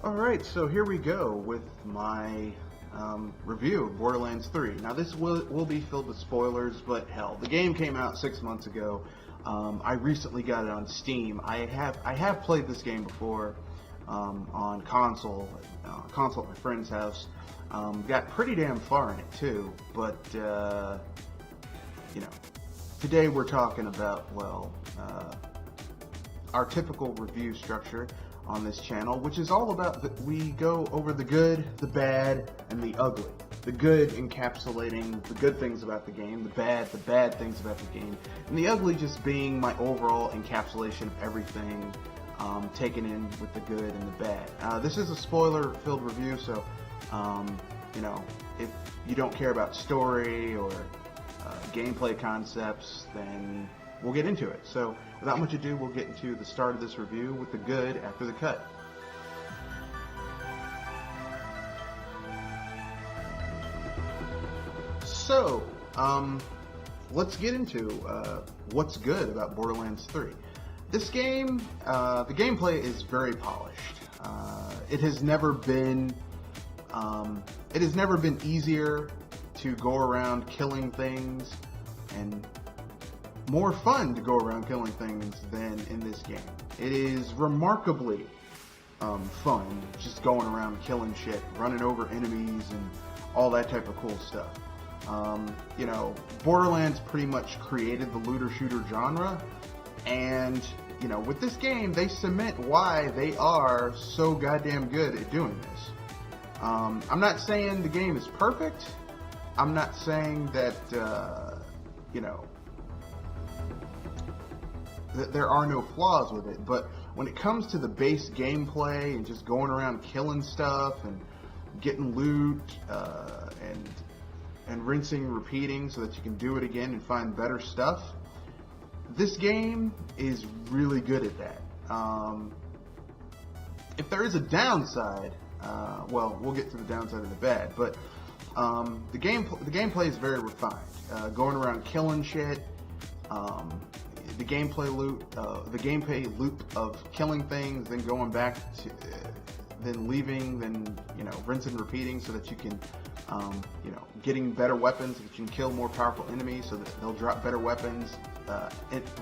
Alright, so here we go with my review of Borderlands 3. Now this will be filled with spoilers, but hell, the game came out 6 months ago. I recently got it on Steam. I have played this game before on console at my friend's house. Got pretty damn far in it too, but you know, today we're talking about, well, our typical review structure on this channel, which is all about that we go over the good, the bad, and the ugly. The good encapsulating the good things about the game, the bad things about the game, and the ugly just being my overall encapsulation of everything taken in with the good and the bad. This is a spoiler-filled review, so you know, if you don't care about story or gameplay concepts, then we'll get into it. So without much ado, we'll get into the start of this review with the good after the cut. So, let's get into what's good about Borderlands 3. This game, the gameplay is very polished. It has never been easier to go around killing things and more fun to go around killing things than in this game. It is remarkably fun just going around killing shit, running over enemies, and all that type of cool stuff. You know, Borderlands pretty much created the looter shooter genre, and you know, with this game they cement why they are so goddamn good at doing this. I'm not saying the game is perfect. I'm not saying that you know, that there are no flaws with it, but when it comes to the base gameplay and just going around killing stuff and getting loot and rinsing and repeating so that you can do it again and find better stuff, this game is really good at that. If there is a downside, well, we'll get to the downside of the bad, but the gameplay is very refined. Going around killing shit, the gameplay loop of killing things, then going back to, then leaving, then, you know, rinsing and repeating so that you can, you know, getting better weapons so that you can kill more powerful enemies so that they'll drop better weapons,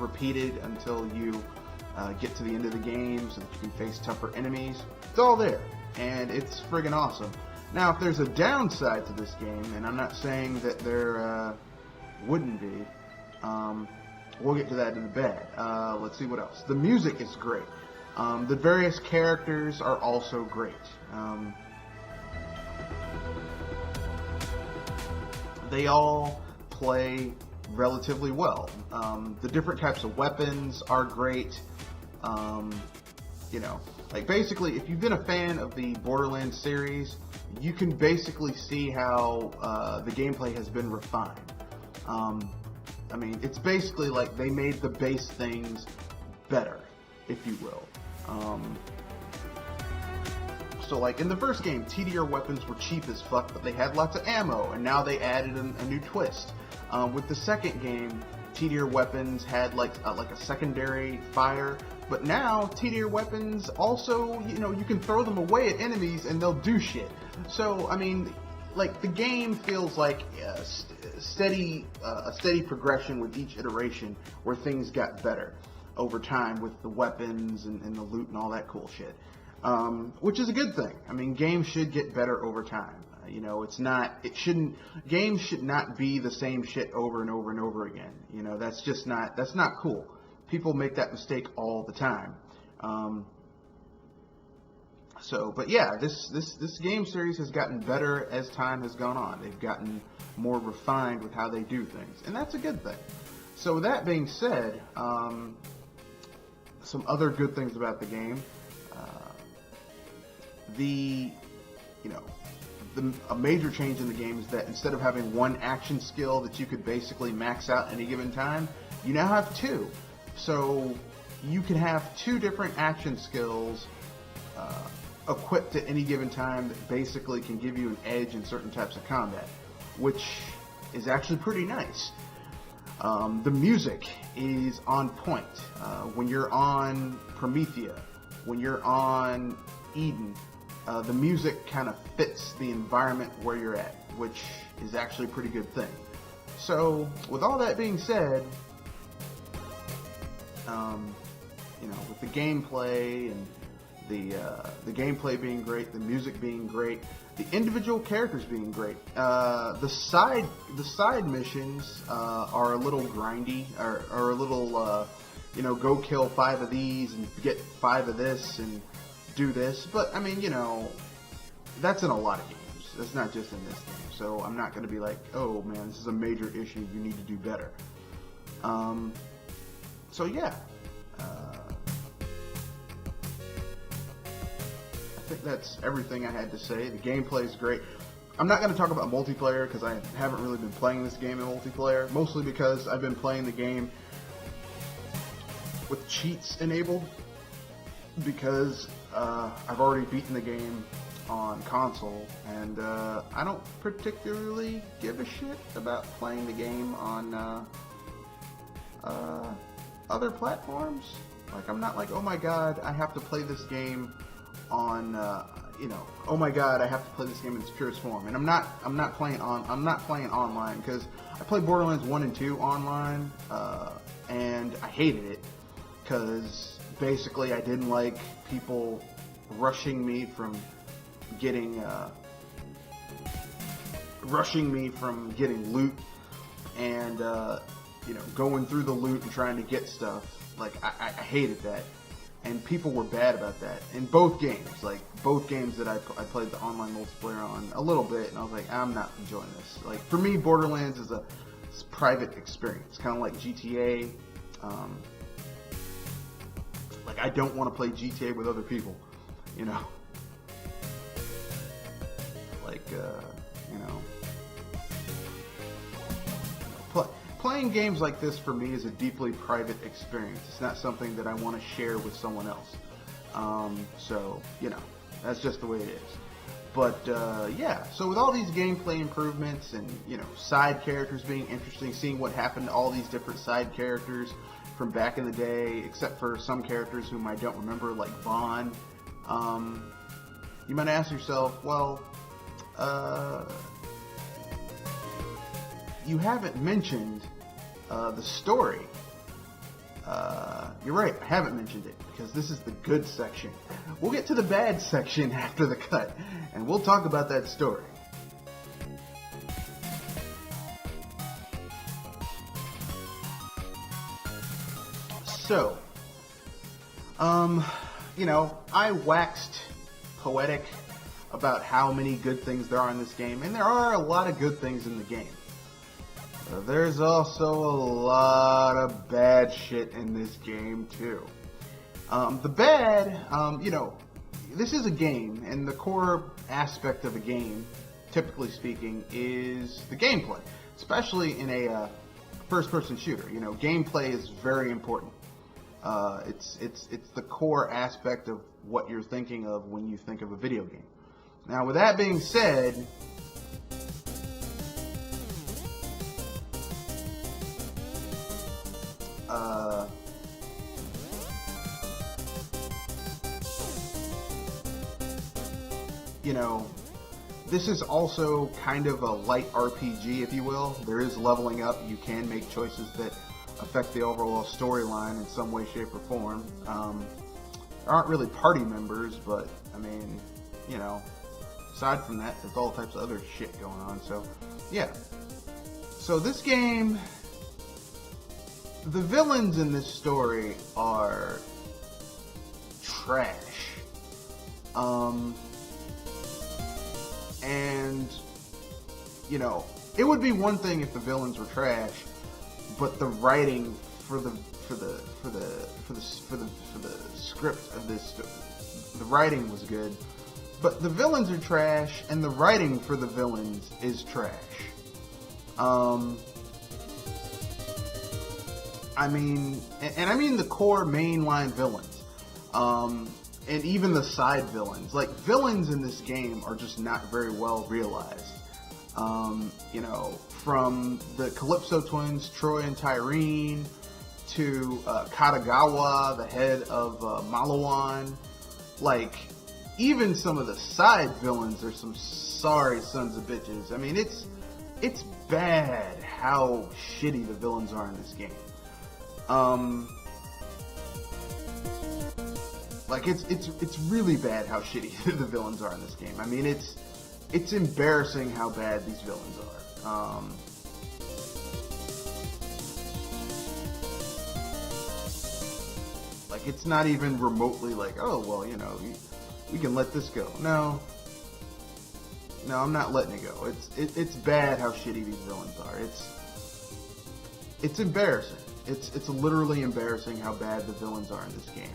repeated until you get to the end of the game so that you can face tougher enemies. It's all there, and it's friggin' awesome. Now, if there's a downside to this game, and I'm not saying that there wouldn't be, we'll get to that in the bad. Let's see what else. The music is great. The various characters are also great. They all play relatively well. The different types of weapons are great. You know, like basically, if you've been a fan of the Borderlands series, you can basically see how the gameplay has been refined. I mean, it's basically like they made the base things better, if you will. So like in the first game, TDR weapons were cheap as fuck, but they had lots of ammo, and now they added a new twist. With the second game, TDR weapons had like a secondary fire, but now TDR weapons also, you know, you can throw them away at enemies and they'll do shit. So I mean, like, the game feels like a steady progression with each iteration, where things got better over time with the weapons and the loot and all that cool shit, which is a good thing. I mean, games should get better over time. You know, games should not be the same shit over and over and over again. You know, that's not cool. People make that mistake all the time. But yeah, this game series has gotten better as time has gone on. They've gotten more refined with how they do things, and that's a good thing. So with that being said, some other good things about the game. A major change in the game is that instead of having one action skill that you could basically max out any given time, you now have two. So you can have two different action skills equipped at any given time that basically can give you an edge in certain types of combat, which is actually pretty nice. The music is on point. When you're on Promethea, when you're on Eden, the music kind of fits the environment where you're at, which is actually a pretty good thing. So, with all that being said, with the gameplay and the gameplay being great, the music being great, the individual characters being great, the side missions are a little grindy, or a little go kill 5 of these and get 5 of this and do this. But I mean, that's in a lot of games. That's not just in this game. So I'm not going to be like, oh man, this is a major issue. You need to do better. So yeah. I think that's everything I had to say. The gameplay is great. I'm not going to talk about multiplayer because I haven't really been playing this game in multiplayer, mostly because I've been playing the game with cheats enabled, because I've already beaten the game on console, and I don't particularly give a shit about playing the game on other platforms. Like, I'm not like, oh my god, I have to play this game on oh my god, I have to play this game in its purest form. And I'm not playing online, because I played Borderlands 1 and 2 online, and I hated it because basically I didn't like people rushing me from getting loot, and going through the loot and trying to get stuff. Like, I hated that. And people were bad about that in both games. Like, both games that I played the online multiplayer on a little bit, and I was like, I'm not enjoying this. Like, for me, Borderlands is a private experience, kind of like GTA. Like, I don't want to play GTA with other people, Like, playing games like this for me is a deeply private experience. It's not something that I want to share with someone else. So, that's just the way it is. But, yeah, so with all these gameplay improvements and, side characters being interesting, seeing what happened to all these different side characters from back in the day, except for some characters whom I don't remember, like Vaughn, you might ask yourself, well, you haven't mentioned the story. You're right, I haven't mentioned it, because this is the good section. We'll get to the bad section after the cut, and we'll talk about that story. So, I waxed poetic about how many good things there are in this game, and there are a lot of good things in the game. There's also a lot of bad shit in this game, too. The bad, this is a game, and the core aspect of a game, typically speaking, is the gameplay, especially in a first-person shooter. Gameplay is very important. It's the core aspect of what you're thinking of when you think of a video game. Now, with that being said, this is also kind of a light RPG, if you will. There is leveling up. You can make choices that affect the overall storyline in some way, shape, or form. There aren't really party members, but, I mean, aside from that, there's all types of other shit going on. So, yeah. So this game, the villains in this story are trash. And, it would be one thing if the villains were trash, but the writing for the script of this, the writing was good, but the villains are trash, and the writing for the villains is trash. I mean the core mainline villains, and even the side villains. Like, villains in this game are just not very well realized. From the Calypso twins, Troy and Tyrene, to Katagawa, the head of Malawan. Like, even some of the side villains are some sorry sons of bitches. I mean, it's bad how shitty the villains are in this game. Like it's really bad how shitty the villains are in this game. I mean, it's embarrassing how bad these villains are. Like, it's not even remotely like, oh, well, you know, we can let this go. No, I'm not letting it go. It's bad how shitty these villains are. It's embarrassing. It's literally embarrassing how bad the villains are in this game.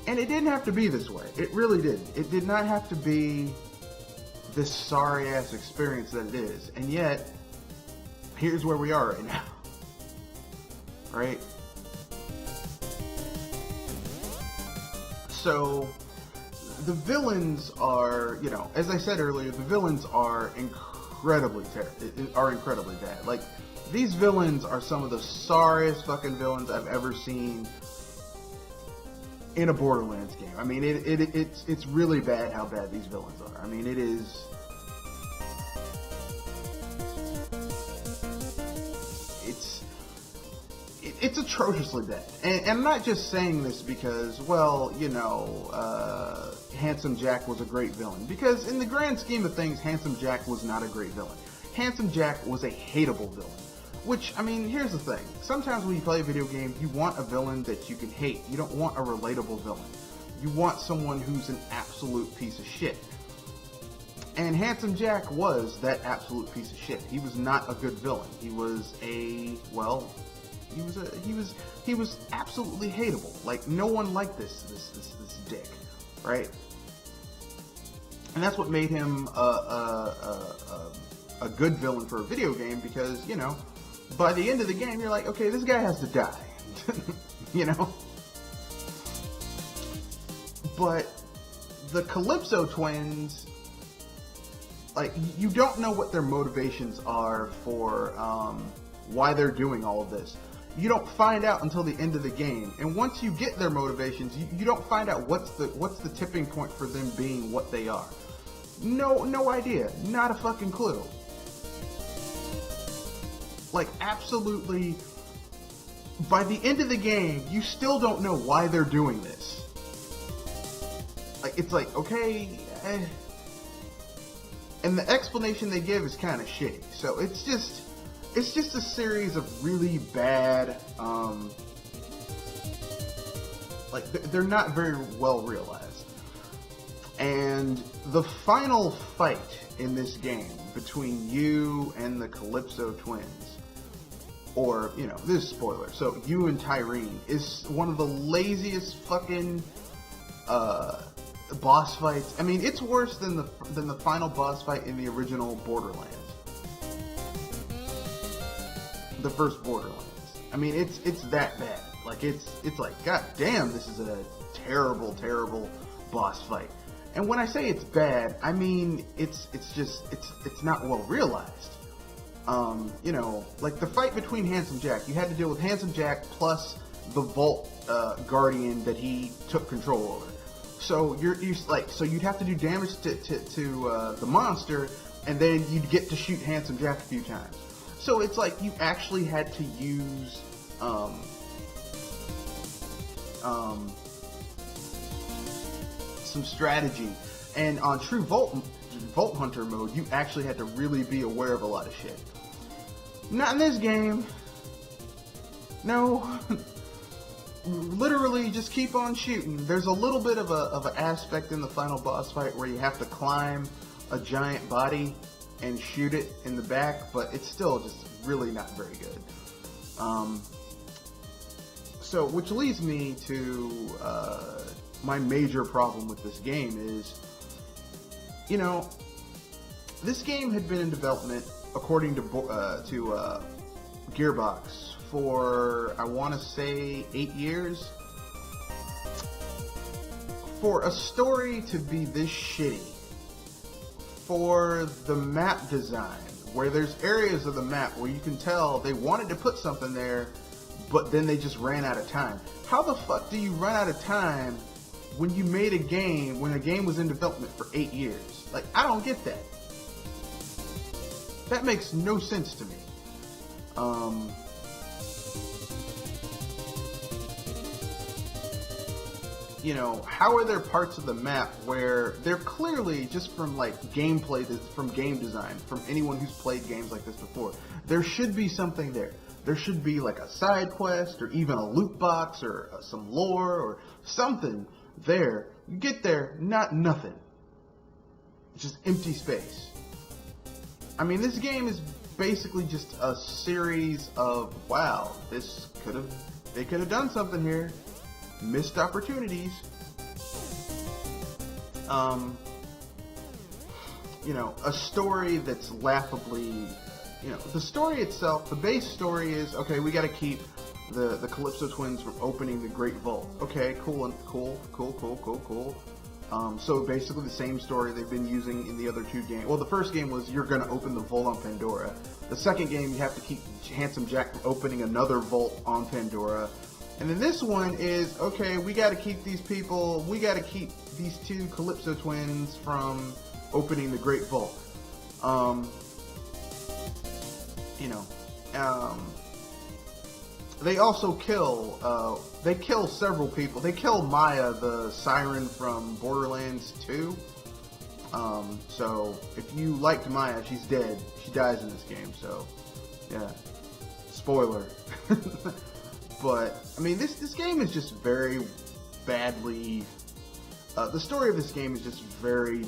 And it didn't have to be this way. It really didn't. It did not have to be this sorry-ass experience that it is. And yet, here's where we are right now. Right? So, the villains are, you know, as I said earlier, the villains are incredibly bad. Like, these villains are some of the sorriest fucking villains I've ever seen in a Borderlands game. I mean, it's really bad how bad these villains are. I mean, it's atrociously bad. And I'm not just saying this because, well, you know, Handsome Jack was a great villain. Because in the grand scheme of things, Handsome Jack was not a great villain. Handsome Jack was a hateable villain. Which, I mean, here's the thing. Sometimes when you play a video game, you want a villain that you can hate. You don't want a relatable villain. You want someone who's an absolute piece of shit. And Handsome Jack was that absolute piece of shit. He was not a good villain. He was he was absolutely hateable. Like, no one liked this dick, right? And that's what made him a good villain for a video game, because, you know, by the end of the game, you're like, okay, this guy has to die. You know? But the Calypso twins, like, you don't know what their motivations are for why they're doing all of this. You don't find out until the end of the game. And once you get their motivations, you don't find out what's the tipping point for them being what they are. No idea. Not a fucking clue. Like, absolutely, by the end of the game, you still don't know why they're doing this. Like, it's like, okay, and the explanation they give is kind of shitty. So it's just a series of really bad, like, they're not very well realized. And the final fight in this game between you and the Calypso twins, or, you know, this is spoiler, so you and Tyrene, is one of the laziest fucking boss fights. I mean, it's worse than the final boss fight in the original Borderlands. The first Borderlands. I mean, it's that bad. Like, it's like, god damn, this is a terrible boss fight. And when I say it's bad, I mean it's not well realized. You know, like the fight between Handsome Jack, you had to deal with Handsome Jack plus the Vault Guardian that he took control over. So so you'd have to do damage to the monster, and then you'd get to shoot Handsome Jack a few times. So it's like you actually had to use some strategy, and on true Vault Hunter mode, you actually had to really be aware of a lot of shit. Not in this game. No. Literally, just keep on shooting. There's a little bit of an aspect in the final boss fight where you have to climb a giant body and shoot it in the back, but it's still just really not very good. So, which leads me to my major problem with this game is, you know, this game had been in development, according to Gearbox, for, I want to say, 8 years. For a story to be this shitty, for the map design, where there's areas of the map where you can tell they wanted to put something there, but then they just ran out of time. How the fuck do you run out of time when you made a game, when a game was in development for 8 years. Like, I don't get that. That makes no sense to me. You know, how are there parts of the map where they're clearly just from like gameplay, from game design, from anyone who's played games like this before, there should be something there. There should be like a side quest or even a loot box or some lore or something there. You get there, nothing. It's just empty space. I mean, this game is basically just a series of, wow, they could have done something here. Missed opportunities. You know, a story that's laughably, you know, the story itself, the base story is, okay, we got to keep the Calypso twins from opening the Great Vault. Okay, cool. So basically the same story they've been using in the other two games. Well, the first game was you're going to open the vault on Pandora. The second game, you have to keep Handsome Jack from opening another vault on Pandora. And then this one is, okay, we got to keep these people, we got to keep these two Calypso twins from opening the Great Vault. You know, they also kill several people. They kill Maya, the siren from Borderlands 2. So if you liked Maya, she's dead. She dies in this game, so yeah. Spoiler. But, I mean, this game is just very badly... the story of this game is just very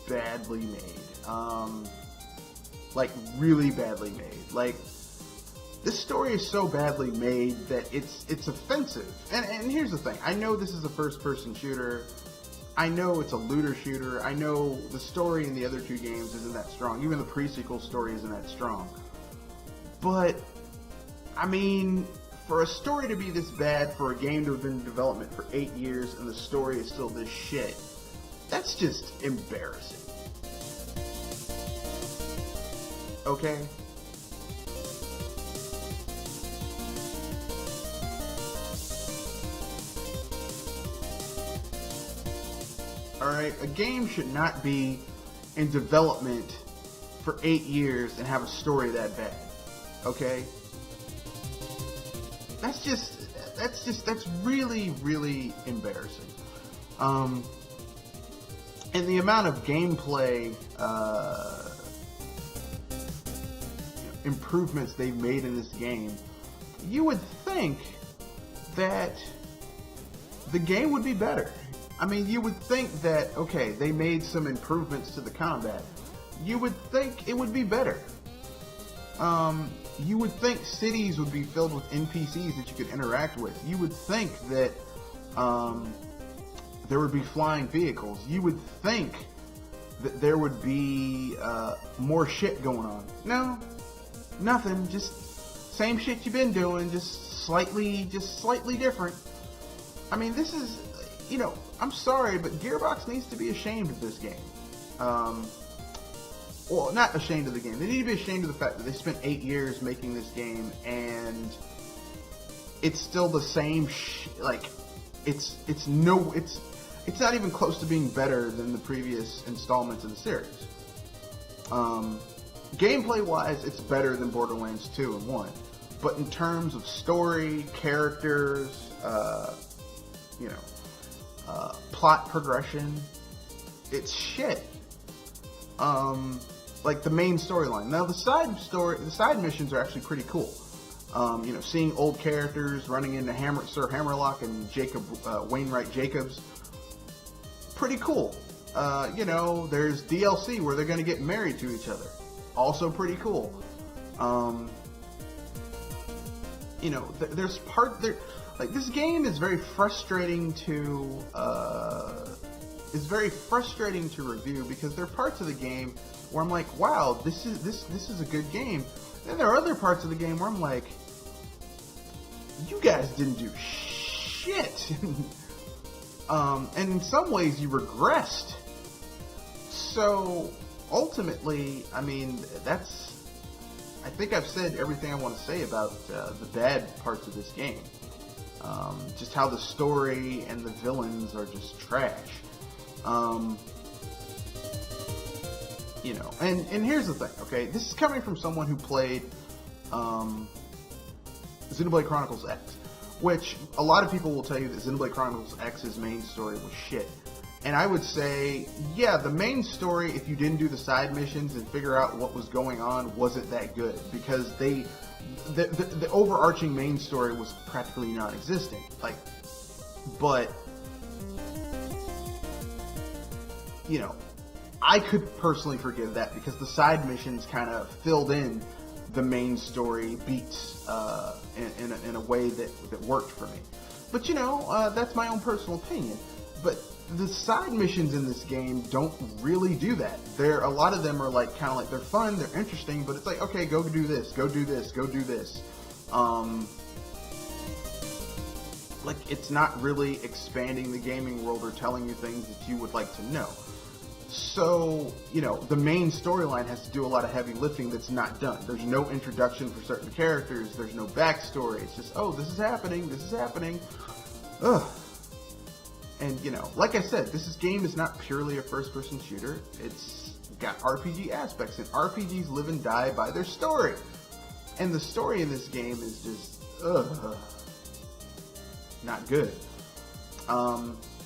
badly made. Like, really badly made. Like, this story is so badly made that it's offensive. And here's the thing. I know this is a first-person shooter. I know it's a looter shooter. I know the story in the other two games isn't that strong. Even the pre-sequel story isn't that strong. But, I mean... for a story to be this bad, for a game to have been in development for 8 years, and the story is still this shit, that's just embarrassing. Okay? Alright, a game should not be in development for 8 years and have a story that bad. Okay? That's really, really embarrassing. And the amount of gameplay improvements they've made in this game, you would think that the game would be better. I mean, you would think that, okay, they made some improvements to the combat. You would think it would be better. You would think cities would be filled with NPCs that you could interact with. You would think that there would be flying vehicles. You would think that there would be more shit going on. No, nothing. Just same shit you've been doing, just slightly different. I mean, this is, you know, I'm sorry, but Gearbox needs to be ashamed of this game. Well, not ashamed of the game. They need to be ashamed of the fact that they spent 8 years making this game and it's still the same like it's not even close to being better than the previous installments in the series. Gameplay wise, it's better than Borderlands 2 and 1. But in terms of story, characters, plot progression, it's shit. Like the main storyline. Now the side missions are actually pretty cool. Seeing old characters running into Sir Hammerlock and Wainwright Jacobs. Pretty cool. There's DLC where they're going to get married to each other. Also pretty cool. There's part there. Like, this game is very frustrating to review because there are parts of the game where I'm like, wow, this is a good game. Then there are other parts of the game where I'm like, you guys didn't do shit. And in some ways you regressed. So ultimately, I mean, I think I've said everything I want to say about the bad parts of this game. Just how the story and the villains are just trash. You know, and here's the thing, okay? This is coming from someone who played Xenoblade Chronicles X, which a lot of people will tell you that Xenoblade Chronicles X's main story was shit. And I would say, yeah, the main story, if you didn't do the side missions and figure out what was going on, wasn't that good. Because the overarching main story was practically non-existent. Like, but, you know, I could personally forgive that because the side missions kind of filled in the main story beats in a way that worked for me. But, you know, that's my own personal opinion. But the side missions in this game don't really do that. A lot of them are like kind of like they're fun, they're interesting, but it's like, okay, go do this, go do this, go do this. Like it's not really expanding the gaming world or telling you things that you would like to know. So, you know, the main storyline has to do a lot of heavy lifting that's not done. There's no introduction for certain characters. There's no backstory. It's just, oh, this is happening. This is happening. Ugh. And, you know, like I said, this game is not purely a first-person shooter. It's got RPG aspects, and RPGs live and die by their story. And the story in this game is just, not good.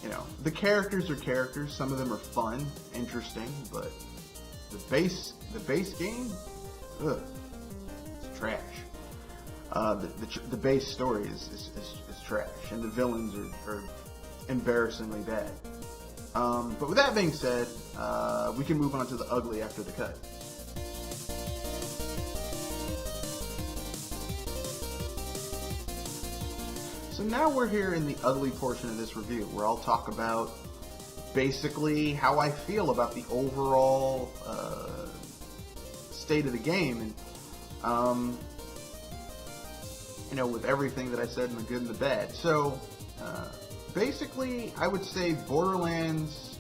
You know, the characters are characters. Some of them are fun, interesting, but the base game, it's trash. The base story is trash, and the villains are embarrassingly bad. But with that being said, we can move on to the ugly after the cut. So now we're here in the ugly portion of this review, where I'll talk about basically how I feel about the overall state of the game, and you know, with everything that I said in the good and the bad. So basically, I would say Borderlands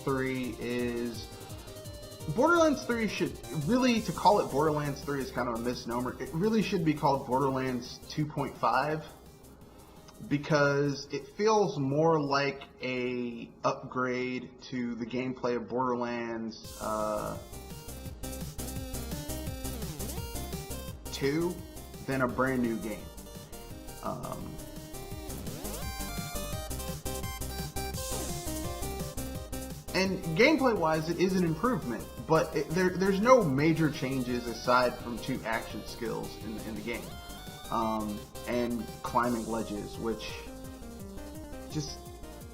3 is... Borderlands 3 should really, to call it Borderlands 3 is kind of a misnomer. It really should be called Borderlands 2.5. Because it feels more like a upgrade to the gameplay of Borderlands 2 than a brand new game. And gameplay-wise, it is an improvement, but there's no major changes aside from 2 action skills in the game. And climbing ledges, which just,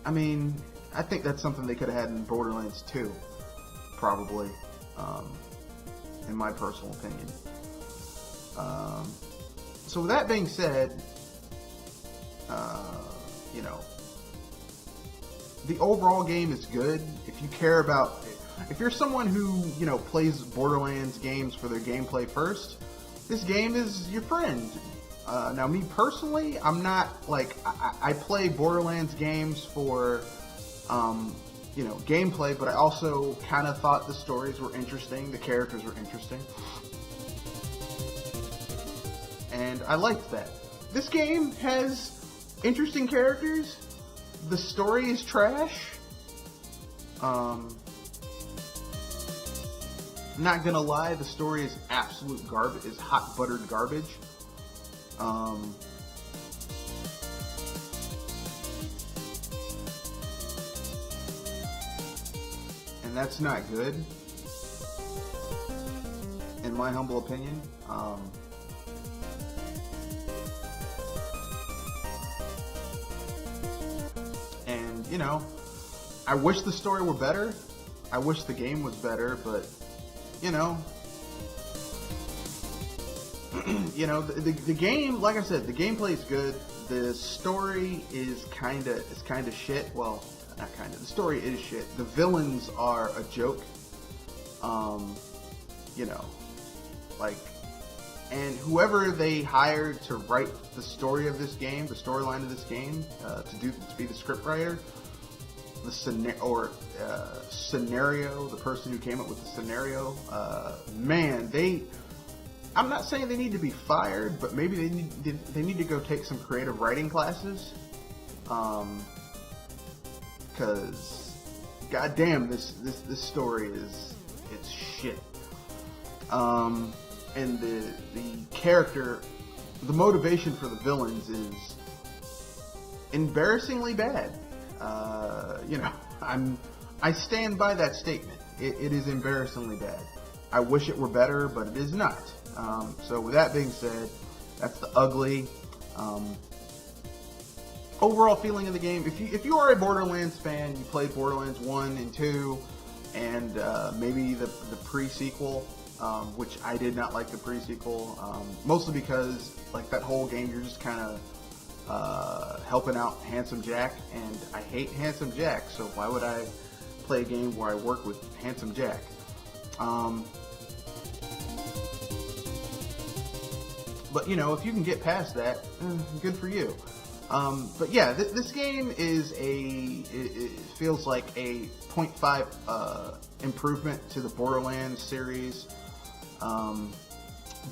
I mean, I think that's something they could have had in Borderlands 2, probably, in my personal opinion. So with that being said, you know, the overall game is good. If you care about, if you're someone who, you know, plays Borderlands games for their gameplay first, this game is your friend. Now, me personally, I'm not, like, I play Borderlands games for, you know, gameplay, but I also kind of thought the stories were interesting, the characters were interesting, and I liked that. This game has interesting characters, the story is trash, not gonna lie, the story is absolute garbage, is hot buttered garbage. And that's not good, in my humble opinion. And, you know, I wish the story were better. I wish the game was better, but, you know, you know, the game, like I said, the gameplay is good. The story is kind of shit. Well, not kind of. The story is shit. The villains are a joke. You know, like, and whoever they hired to write the story of this game, the storyline of this game, to be the scriptwriter, the scenario, the person who came up with the scenario, man, I'm not saying they need to be fired, but maybe they need to go take some creative writing classes. Because, goddamn, this story it's shit. And the character, the motivation for the villains is embarrassingly bad. I stand by that statement. It is embarrassingly bad. I wish it were better, but it is not. So with that being said, that's the ugly overall feeling of the game. If you are a Borderlands fan, you played Borderlands 1 and 2, and maybe the pre-sequel, which I did not like the pre-sequel, mostly because like that whole game you're just kind of helping out Handsome Jack, and I hate Handsome Jack, so why would I play a game where I work with Handsome Jack? But if you can get past that, good for you. But yeah, this game is it feels like a 0.5 improvement to the Borderlands series.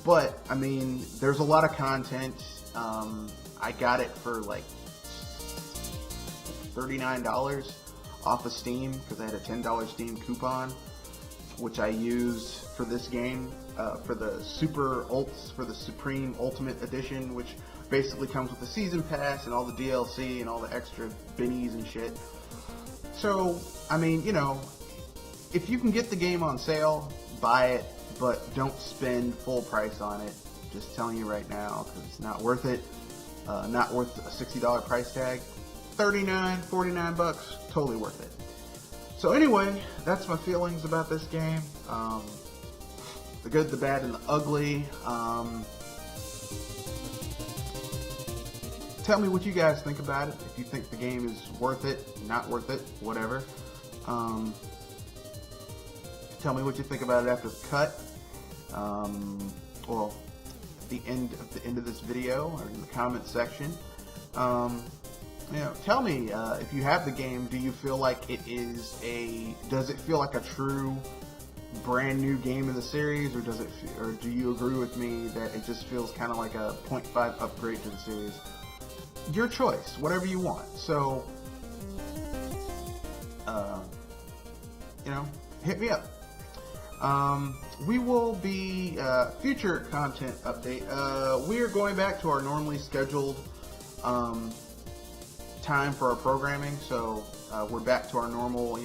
But I mean, there's a lot of content. I got it for like $39 off of Steam because I had a $10 Steam coupon, which I use for this game, for the Supreme Ultimate Edition, which basically comes with the season pass and all the DLC and all the extra bennies and shit. So, I mean, if you can get the game on sale, buy it, but don't spend full price on it. Just telling you right now, because it's not worth it. Not worth a $60 price tag. $39, $49, totally worth it. So anyway, that's my feelings about this game. The good, the bad, and the ugly. Tell me what you guys think about it. If you think the game is worth it, not worth it, whatever. Tell me what you think about it after the cut. Well, at the end of this video, or in the comment section. Tell me if you have the game. Do you feel like does it feel like a true brand new game in the series, or do you agree with me that it just feels kind of like a 0.5 upgrade to the series? Your choice, whatever you want. So, hit me up. We will be future content update. We are going back to our normally scheduled time for our programming. So we're back to our normal,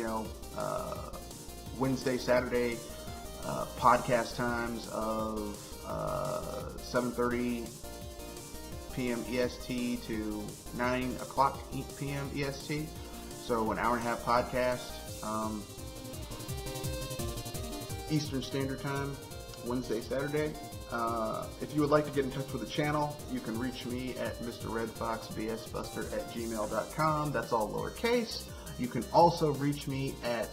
Wednesday, Saturday podcast times of 7:30 p.m. EST to 9 o'clock p.m. EST. So an hour and a half podcast. Eastern Standard Time, Wednesday, Saturday. If you would like to get in touch with the channel, you can reach me at mrredfoxbsbuster@gmail.com. That's all lowercase. You can also reach me at,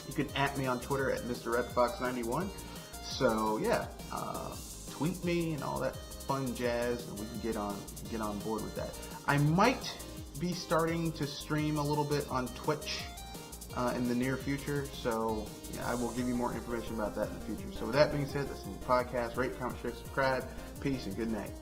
you can @ me on Twitter at mrredfox91. So yeah, tweet me and all that fun jazz, and we can get on board with that. I might be starting to stream a little bit on Twitch in the near future, so yeah, I will give you more information about that in the future. So with that being said, this is the podcast. Rate, comment, share, subscribe. Peace and good night.